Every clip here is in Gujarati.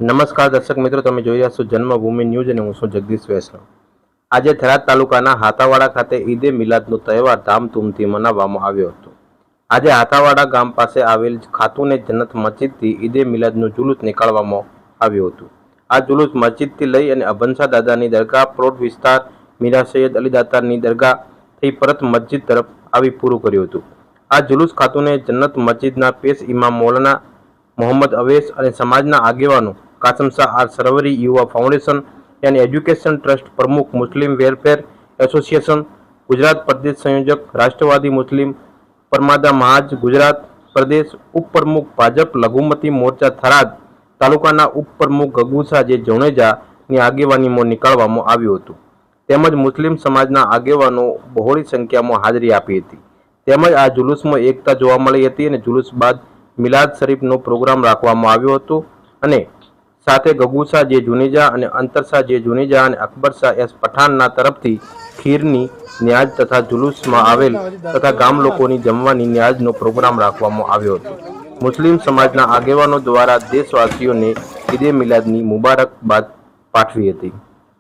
નમસ્કાર દર્શક મિત્રો, તમે જોઈ રહ્યા છો જન્મભૂમિ ન્યૂઝ અને હું છું જગદીશ વૈષ્ણવ। આજે થરાદ તાલુકાના હાથાવાડા ખાતે ઈદે મિલાદનો તહેવાર ધામધૂમથી મનાવવામાં આવ્યો હતો। આજે હાથાવાડા ગામ પાસે આવેલ ખાતુને જન્નત મસ્જિદથી ઈદે મિલાદનું જુલુસ નીકાળવામાં આવ્યું હતું। આ જુલુસ મસ્જિદથી લઈ અને અબનશા દાદાની દરગાહ પ્લોટ વિસ્તાર મીરા સૈયદ અલી દાતારની દરગાહ થઈ પરત મસ્જિદ તરફ આવી પૂરું કર્યું હતું। આ જુલુસ ખાતુને જન્નત મસ્જિદના પેશ ઇમામ મૌલાના મોહમ્મદ અવેસ અને સમાજના આગેવાનો કાસમ શાહ આર સરવરી, યુવા ફાઉન્ડેશન એન્ડ એજ્યુકેશન ટ્રસ્ટ પ્રમુખ, મુસ્લિમ વેલફેર એસોસિએશન ગુજરાત પ્રદેશ સંયોજક, રાષ્ટ્રવાદી મુસ્લિમ પરમાદા મહાજ ગુજરાત પ્રદેશ ઉપપ્રમુખ, ભાજપ લઘુમતી મોરચા થરાદ તાલુકાના ઉપપ્રમુખ ગગુસા જે જણેજાની આગેવાનીમાં નીકાળવામાં આવ્યું હતું। તેમજ મુસ્લિમ સમાજના આગેવાનો બહોળી સંખ્યામાં હાજરી આપી હતી। તેમજ આ જુલુસમાં એકતા જોવા મળી હતી અને જુલુસ બાદ મિલાદ શરીફનો પ્રોગ્રામ રાખવામાં આવ્યો હતો અને સાથે ગગુસા જે જુનેજા અને અંતરશાહ જે જુનેજા અને અકબર શાહ એસ પઠાણના તરફથી ખીરની ન્યાજ તથા જુલુસમાં આવેલ તથા ગામ લોકોની જમવાની ન્યાજનો પ્રોગ્રામ રાખવામાં આવ્યો હતો। મુસ્લિમ સમાજના આગેવાનો દ્વારા દેશવાસીઓને ઈદે મિલાદની મુબારકબાદ પાઠવી હતી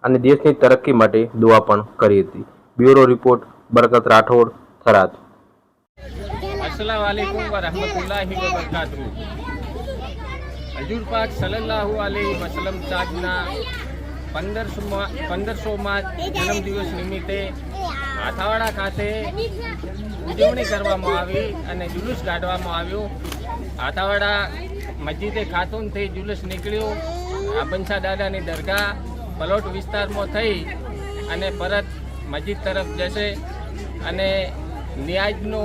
અને દેશની તરક્કી માટે દુઆ પણ કરી હતી। બ્યુરો રિપોર્ટ, બરકત રાઠોડ, થરાદ। अस्सलाम वालेकुम व रहमतुल्लाहि व बरकातहू। हजूर पाक सल्लल्लाहु अलैहि वसल्लम साहबના 1500માં જન્મદિવસ નિમિત્તે હાથાવાડા ખાતે ઉજવણી કરવામાં આવી અને જુલુસ કાઢવામાં આવ્યો। હાથાવાડા મસ્જિદે ખાતુનથી જુલુસ નીકળ્યો અબનશા દાદાની દરગાહ પલોટ વિસ્તારમાં થઈ અને પરત મસ્જિદ તરફ જશે અને નિયાજનો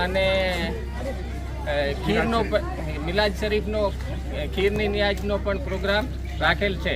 અને ખીરનો મિલાદ શરીફનો ખીરની ન્યાજનો પણ પ્રોગ્રામ રાખેલ છે।